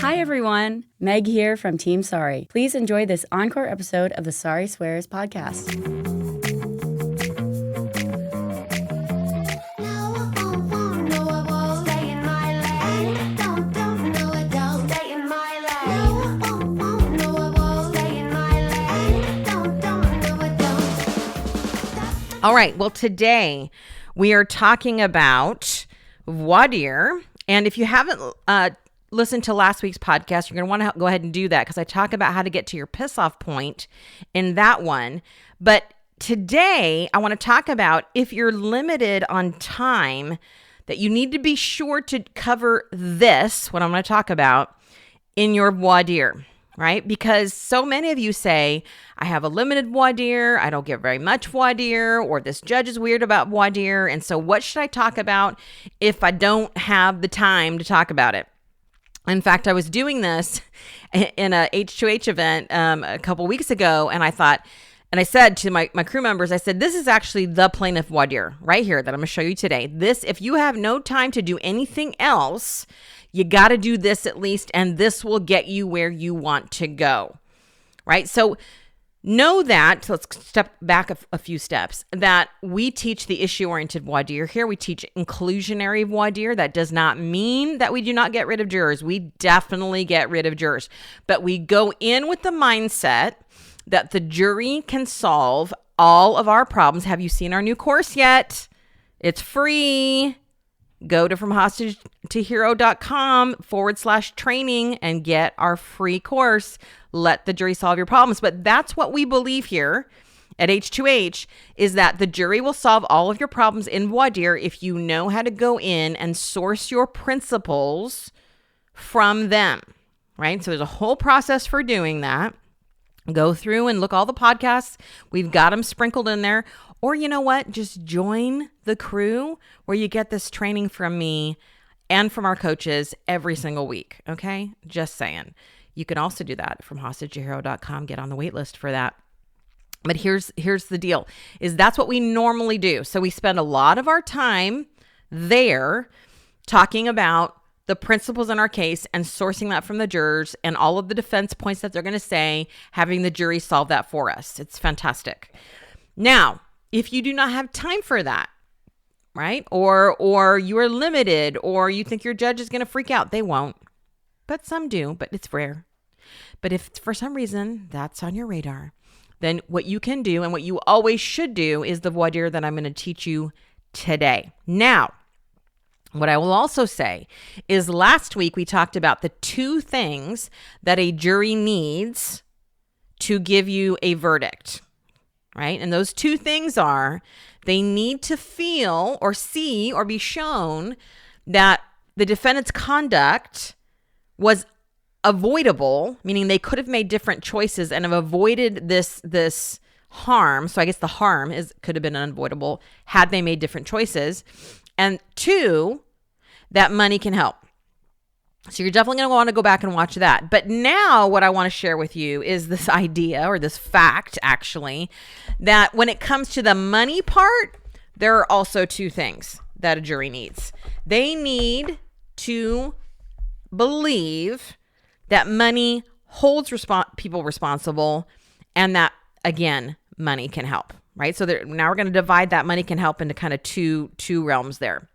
Hi everyone, Meg here from Team Sari. Please enjoy this Encore episode of the Sari Swears podcast. All right, well today we are talking about voir dire, and if you haven't listen to last week's podcast, you're going to want to go ahead and do that because I talk about how to get to your piss off point in that one. But today I want to talk about if you're limited on time, that you need to be sure to cover this, what I'm going to talk about, in your voir dire, right? Because so many of you say, I have a limited voir dire, I don't get very much voir dire, or this judge is weird about voir dire, and so what should I talk about if I don't have the time to talk about it? In fact, I was doing this in a H2H event a couple weeks ago, and I thought, and I said to my crew members, I said, this is actually the plaintiff voir dire right here that I'm going to show you today. This, if you have no time to do anything else, you got to do this at least, and this will get you where you want to go, right? So know that, let's step back a few steps, that we teach the issue-oriented voir dire here. We teach inclusionary voir dire. That does not mean that we do not get rid of jurors. We definitely get rid of jurors. But we go in with the mindset that the jury can solve all of our problems. Have you seen our new course yet? It's free. Go to FromHostageToHero.com/training and get our free course. Let the jury solve your problems. But that's what we believe here at H2H, is that the jury will solve all of your problems in voir dire if you know how to go in and source your principles from them, right? So there's a whole process for doing that. Go through and look all the podcasts. We've got them sprinkled in there. Or you know what? Just join the crew where you get this training from me and from our coaches every single week. Okay? Just saying. You can also do that from HostageToHero.com. Get on the wait list for that. But here's the deal, is that's what we normally do. So we spend a lot of our time there talking about the principles in our case and sourcing that from the jurors and all of the defense points that they're going to say, having the jury solve that for us. It's fantastic. Now, if you do not have time for that, right? Or you are limited, or you think your judge is going to freak out, they won't. But some do, but it's rare. But if for some reason that's on your radar, then what you can do and what you always should do is the voir dire that I'm going to teach you today. Now, what I will also say is last week we talked about the two things that a jury needs to give you a verdict, right? And those two things are, they need to feel or see or be shown that the defendant's conduct was avoidable, meaning they could have made different choices and have avoided this harm. So I guess the harm could have been unavoidable had they made different choices. And two, that money can help. So you're definitely going to want to go back and watch that. But now what I want to share with you is this idea, or this fact actually, that when it comes to the money part, there are also two things that a jury needs. They need to believe that money holds people responsible, and that, again, money can help, right? So now we're going to divide that money can help into kind of two realms there.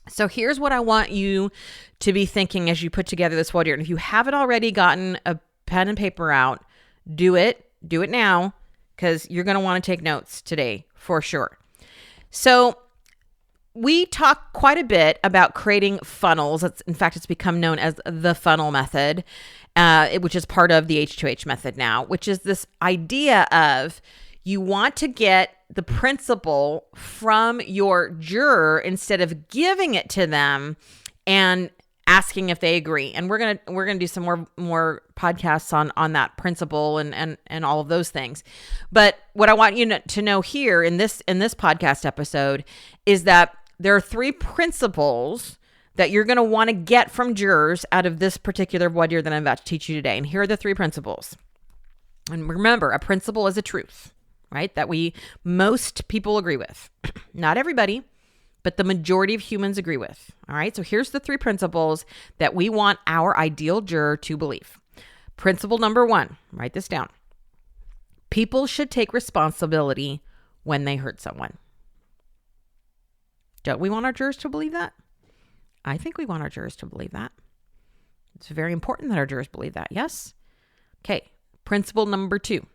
So here's what I want you to be thinking as you put together this voir dire. And if you haven't already gotten a pen and paper out, do it now, because you're going to want to take notes today for sure. So we talk quite a bit about creating funnels. In fact, it's become known as the funnel method, which is part of the H2H method now, which is this idea of you want to get the principle from your juror instead of giving it to them and asking if they agree. And we're gonna do some more podcasts on that principle and all of those things. But what I want you to know here in this podcast episode is that there are three principles that you're going to want to get from jurors out of this particular voir dire that I'm about to teach you today. And here are the three principles. And remember, a principle is a truth, right? That most people agree with. Not everybody, but the majority of humans agree with. All right. So here's the 3 principles that we want our ideal juror to believe. Principle number 1, write this down. People should take responsibility when they hurt someone. Don't we want our jurors to believe that? I think we want our jurors to believe that. It's very important that our jurors believe that. Yes? Okay. Principle number 2.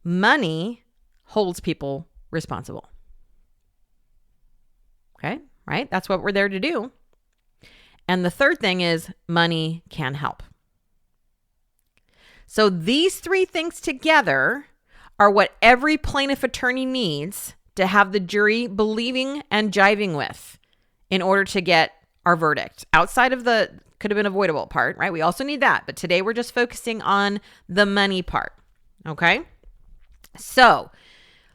Money holds people responsible. Okay, right? That's what we're there to do. And the third thing is money can help. So these 3 things together are what every plaintiff attorney needs to have the jury believing and jiving with in order to get our verdict. Outside of the could have been avoidable part, right? We also need that. But today we're just focusing on the money part. Okay? So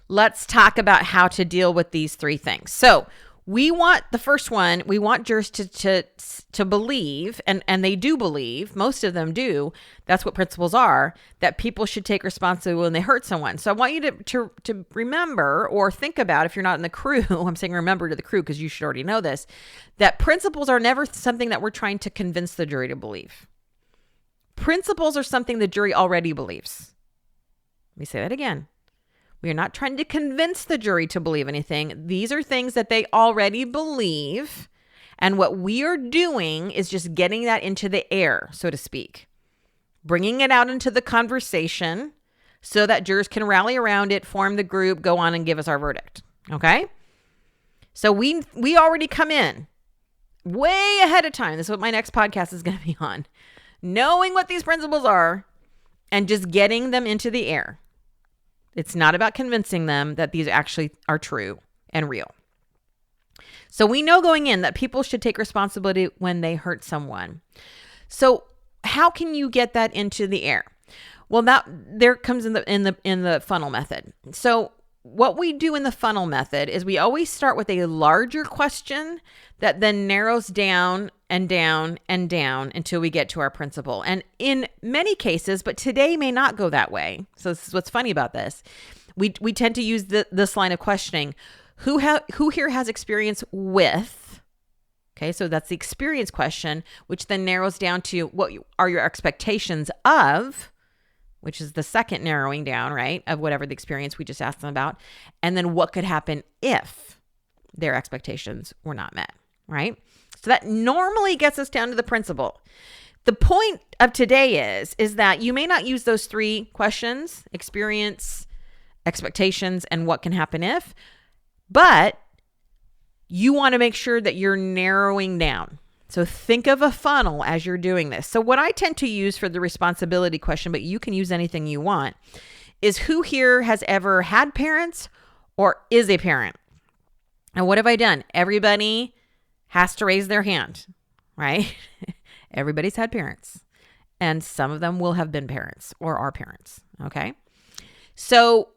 let's talk about how to deal with these 3 things. So we want the first one, we want jurors to believe, and they do believe, most of them do, that's what principles are, that people should take responsibility when they hurt someone. So I want you to remember or think about, if you're not in the crew, I'm saying remember to the crew because you should already know this, that principles are never something that we're trying to convince the jury to believe. Principles are something the jury already believes. Let me say that again. We are not trying to convince the jury to believe anything. These are things that they already believe. And what we are doing is just getting that into the air, so to speak. Bringing it out into the conversation so that jurors can rally around it, form the group, go on and give us our verdict. Okay? So we already come in way ahead of time. This is what my next podcast is going to be on. Knowing what these principles are and just getting them into the air. It's not about convincing them that these actually are true and real. So we know going in that people should take responsibility when they hurt someone. So how can you get that into the air? Well, that there comes in the funnel method. So what we do in the funnel method is we always start with a larger question that then narrows down and down and down until we get to our principle. And in many cases, but today may not go that way. So this is what's funny about this. We tend to use this line of questioning. Who here has experience with? Okay, so that's the experience question, which then narrows down to what are your expectations of, which is the second narrowing down, right, of whatever the experience we just asked them about. And then what could happen if their expectations were not met, right? So that normally gets us down to the principle. The point of today is that you may not use those 3 questions, experience, expectations, and what can happen if, but you want to make sure that you're narrowing down. So think of a funnel as you're doing this. So what I tend to use for the responsibility question, but you can use anything you want, is who here has ever had parents or is a parent? And what have I done? Everybody has to raise their hand, right? Everybody's had parents. And some of them will have been parents or are parents, okay? So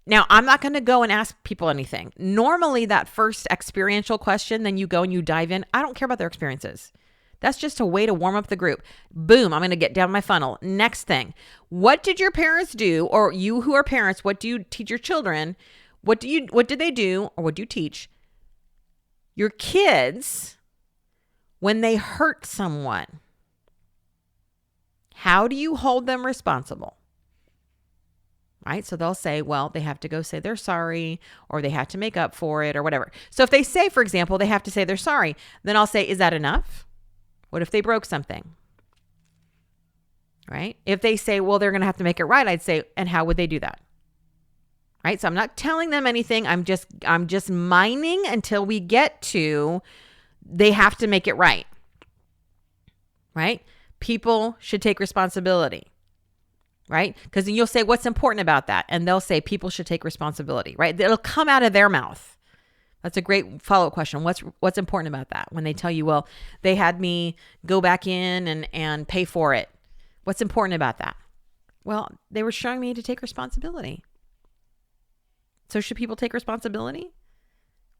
now, I'm not going to go and ask people anything. Normally, that first experiential question, then you go and you dive in. I don't care about their experiences. That's just a way to warm up the group. Boom, I'm going to get down my funnel. Next thing, what did your parents do? Or you who are parents, what do you teach your children? What did they do? Or what do you teach your kids when they hurt someone? How do you hold them responsible? Right? So they'll say, well, they have to go say they're sorry, or they have to make up for it, or whatever. So if they say, for example, they have to say they're sorry, then I'll say, is that enough? What if they broke something? Right? If they say, well, they're going to have to make it right, I'd say, and how would they do that? Right? So I'm not telling them anything. I'm just mining until we get to they have to make it right. Right? People should take responsibility. Right? Because you'll say, what's important about that? And they'll say, people should take responsibility, right? It'll come out of their mouth. That's a great follow-up question. What's important about that? When they tell you, well, they had me go back in and pay for it. What's important about that? Well, they were showing me to take responsibility. So should people take responsibility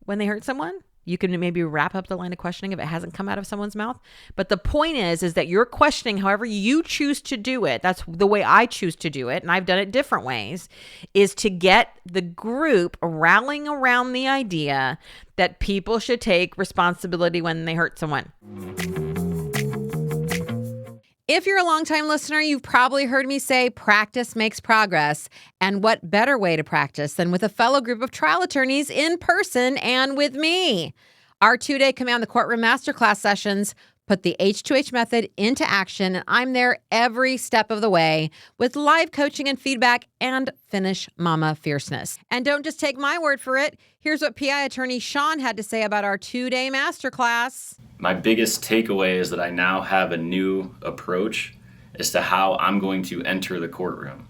when they hurt someone? You can maybe wrap up the line of questioning if it hasn't come out of someone's mouth. But the point is that you're questioning however you choose to do it. That's the way I choose to do it. And I've done it different ways, is to get the group rallying around the idea that people should take responsibility when they hurt someone. If you're a longtime listener, you've probably heard me say practice makes progress. And what better way to practice than with a fellow group of trial attorneys in person and with me? Our 2-day Command the Courtroom Masterclass sessions put the H2H method into action, and I'm there every step of the way with live coaching and feedback and finish mama fierceness. And don't just take my word for it. Here's what PI attorney Sean had to say about our 2-day masterclass. My biggest takeaway is that I now have a new approach as to how I'm going to enter the courtroom.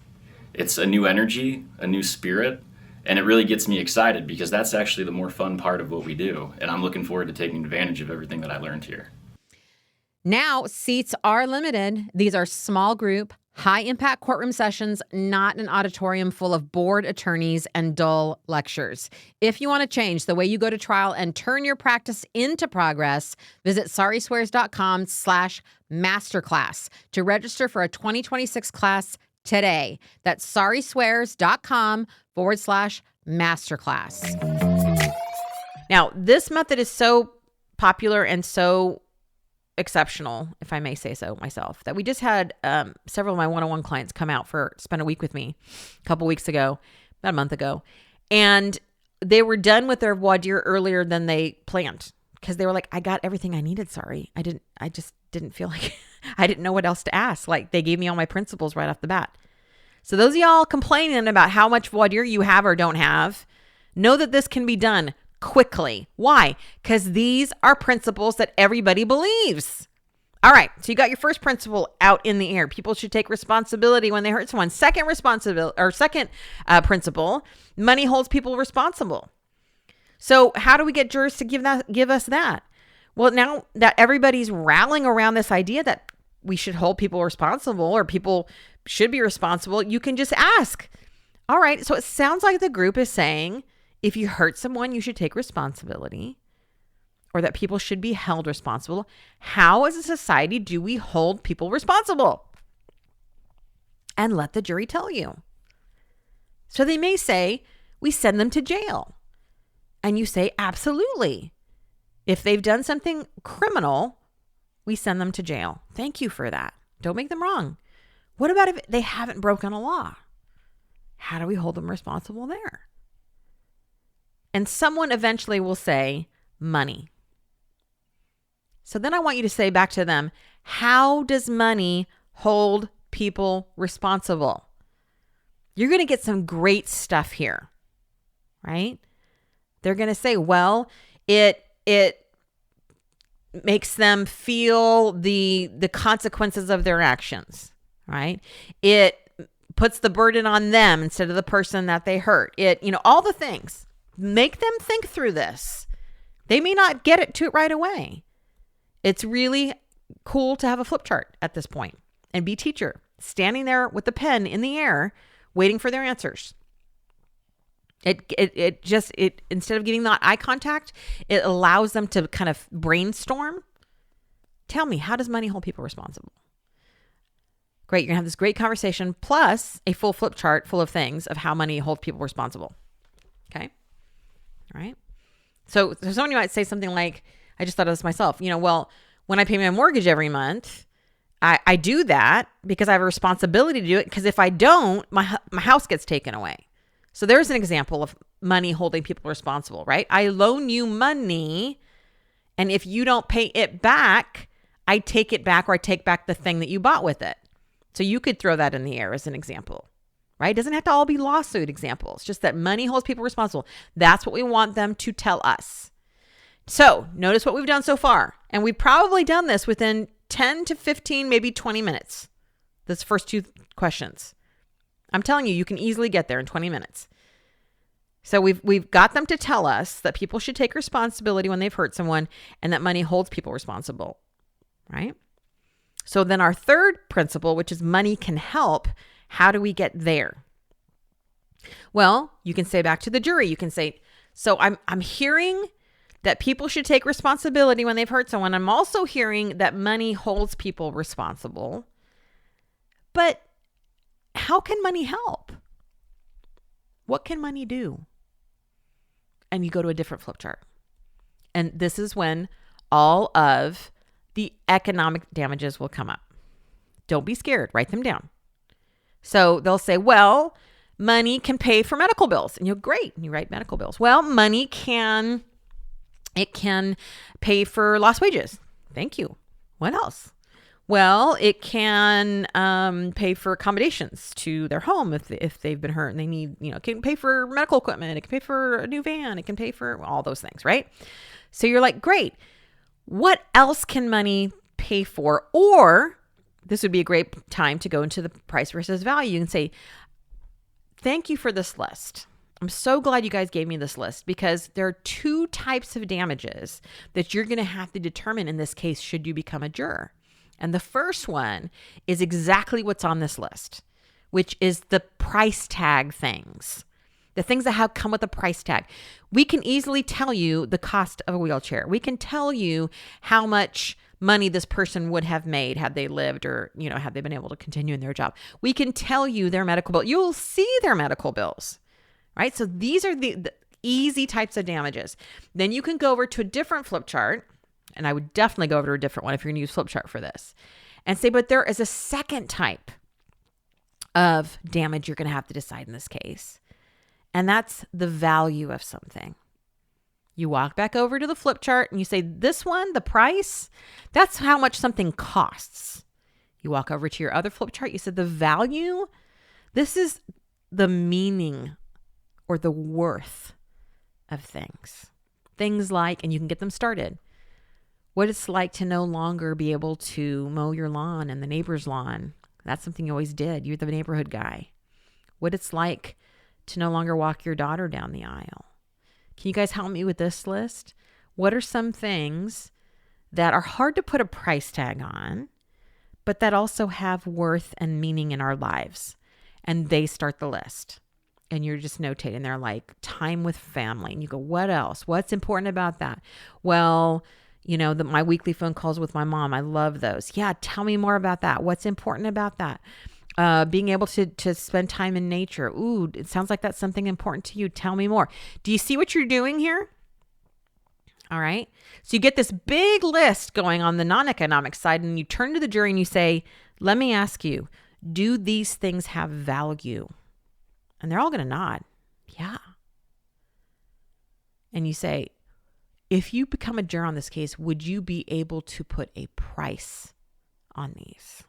It's a new energy, a new spirit, and it really gets me excited because that's actually the more fun part of what we do. And I'm looking forward to taking advantage of everything that I learned here. Now, seats are limited. These are small group, high-impact courtroom sessions, not an auditorium full of bored attorneys and dull lectures. If you want to change the way you go to trial and turn your practice into progress, visit sariswears.com/masterclass to register for a 2026 class today. That's sariswears.com/masterclass. Now, this method is so popular and so exceptional, if I may say so myself, that we just had several of my one-on-one clients come out spend a week with me a couple weeks ago, about a month ago, and they were done with their voir dire earlier than they planned because they were like, I got everything I needed. Sorry, I just didn't feel like I didn't know what else to ask. Like, they gave me all my principles right off the bat. So those of y'all complaining about how much voir dire you have or don't have, know that this can be done quickly. Why? Because these are principles that everybody believes. All right. So you got your first principle out in the air. People should take responsibility when they hurt someone. Second principle, money holds people responsible. So how do we get jurors to give us that? Well, now that everybody's rallying around this idea that we should hold people responsible or people should be responsible, you can just ask. All right. So it sounds like the group is saying, if you hurt someone, you should take responsibility, or that people should be held responsible. How, as a society, do we hold people responsible? And let the jury tell you. So they may say, we send them to jail. And you say, absolutely. If they've done something criminal, we send them to jail. Thank you for that. Don't make them wrong. What about if they haven't broken a law? How do we hold them responsible there? And someone eventually will say, money. So then I want you to say back to them, how does money hold people responsible? You're going to get some great stuff here, right? They're going to say, well, it makes them feel the consequences of their actions, right? It puts the burden on them instead of the person that they hurt. All the things. Make them think through this. They may not get it to it right away. It's really cool to have a flip chart at this point and be teacher, standing there with the pen in the air, waiting for their answers. It instead of getting that eye contact, it allows them to kind of brainstorm. Tell me, how does money hold people responsible? Great. You're going to have this great conversation plus a full flip chart full of things of how money holds people responsible. Okay. All right. So someone might say something like, I just thought of this myself, well, when I pay my mortgage every month, I do that because I have a responsibility to do it. Because if I don't, my house gets taken away. So there's an example of money holding people responsible, right? I loan you money, and if you don't pay it back, I take it back, or I take back the thing that you bought with it. So you could throw that in the air as an example. Right? It doesn't have to all be lawsuit examples, just that money holds people responsible. That's what we want them to tell us. So notice what we've done so far. And we've probably done this within 10 to 15, maybe 20 minutes. Those first two questions. I'm telling you, you can easily get there in 20 minutes. So we've got them to tell us that people should take responsibility when they've hurt someone and that money holds people responsible. Right? So then our third principle, which is money can help. How do we get there? Well, you can say back to the jury, you can say, so I'm hearing that people should take responsibility when they've hurt someone. I'm also hearing that money holds people responsible. But how can money help? What can money do? And you go to a different flip chart. And this is when all of the economic damages will come up. Don't be scared. Write them down. So they'll say, well, money can pay for medical bills. And you're great. And you write medical bills. Well, money can pay for lost wages. Thank you. What else? Well, it can pay for accommodations to their home if they've been hurt and they need, it can pay for medical equipment. It can pay for a new van. It can pay for all those things, right? So you're like, great. What else can money pay for? Or this would be a great time to go into the price versus value. You can say, thank you for this list. I'm so glad you guys gave me this list because there are two types of damages that you're going to have to determine in this case should you become a juror. And the first one is exactly what's on this list, which is the price tag things. The things that have come with a price tag. We can easily tell you the cost of a wheelchair. We can tell you how much money this person would have made had they lived or, had they been able to continue in their job. We can tell you their medical bill. You'll see their medical bills, right? So these are the easy types of damages. Then you can go over to a different flip chart. And I would definitely go over to a different one if you're going to use flip chart for this and say, but there is a second type of damage you're going to have to decide in this case. And that's the value of something. You walk back over to the flip chart and you say, this one, the price, that's how much something costs. You walk over to your other flip chart. You said the value, this is the meaning or the worth of things. Things like, and you can get them started. What it's like to no longer be able to mow your lawn and the neighbor's lawn. That's something you always did. You're the neighborhood guy. What it's like to no longer walk your daughter down the aisle. Can you guys help me with this list? What are some things that are hard to put a price tag on, but that also have worth and meaning in our lives? And they start the list. And you're just notating. They're like time with family. And you go, what else? What's important about that? Well, my weekly phone calls with my mom. I love those. Yeah, tell me more about that. What's important about that? Being able to spend time in nature. Ooh, it sounds like that's something important to you. Tell me more. Do you see what you're doing here? All right. So you get this big list going on the non-economic side and you turn to the jury and you say, let me ask you, do these things have value? And they're all going to nod. Yeah. And you say, if you become a juror on this case, would you be able to put a price on these?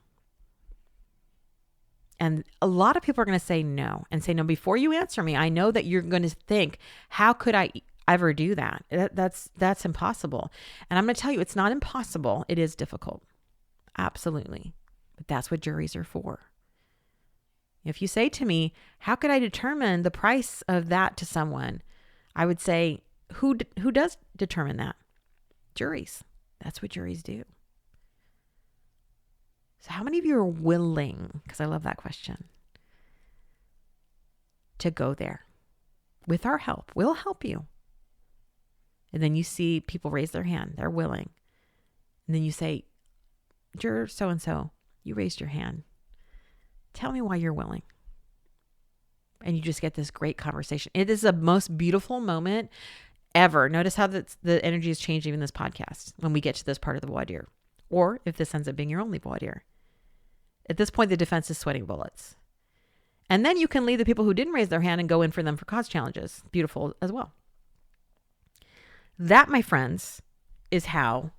And a lot of people are going to say no and say, no, before you answer me, I know that you're going to think, how could I ever do that? That's impossible. And I'm going to tell you, it's not impossible. It is difficult. Absolutely. But that's what juries are for. If you say to me, how could I determine the price of that to someone? I would say, who does determine that? Juries. That's what juries do. So how many of you are willing, because I love that question, to go there? With our help. We'll help you. And then you see people raise their hand. They're willing. And then you say, juror so-and-so, you raised your hand. Tell me why you're willing. And you just get this great conversation. It is the most beautiful moment ever. Notice how the energy is changing in this podcast when we get to this part of the voir dire. Or if this ends up being your only voir dire. At this point, the defense is sweating bullets. And then you can leave the people who didn't raise their hand and go in for them for cause challenges. Beautiful as well. That, my friends, is how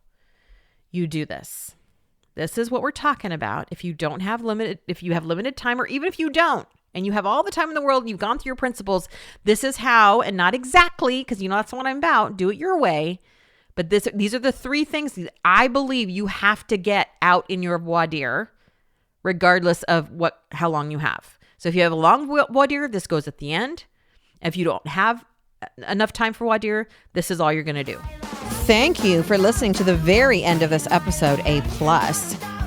you do this. This is what we're talking about. If you have limited time, or even if you don't, and you have all the time in the world and you've gone through your principles, this is how, and not exactly, because that's what I'm about. Do it your way. But these are the three things that I believe you have to get out in your voir dire, regardless of how long you have. So if you have a long voir dire, this goes at the end. If you don't have enough time for voir dire, this is all you're going to do. Thank you for listening to the very end of this episode, A+.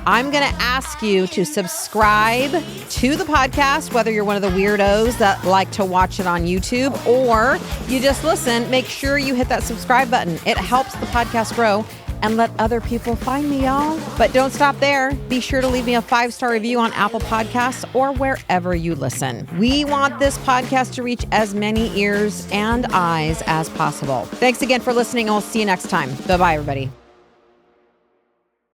I'm going to ask you to subscribe to the podcast, whether you're one of the weirdos that like to watch it on YouTube or you just listen. Make sure you hit that subscribe button. It helps the podcast grow and let other people find me, y'all. But don't stop there. Be sure to leave me a 5-star review on Apple Podcasts or wherever you listen. We want this podcast to reach as many ears and eyes as possible. Thanks again for listening, and we'll see you next time. Bye-bye, everybody.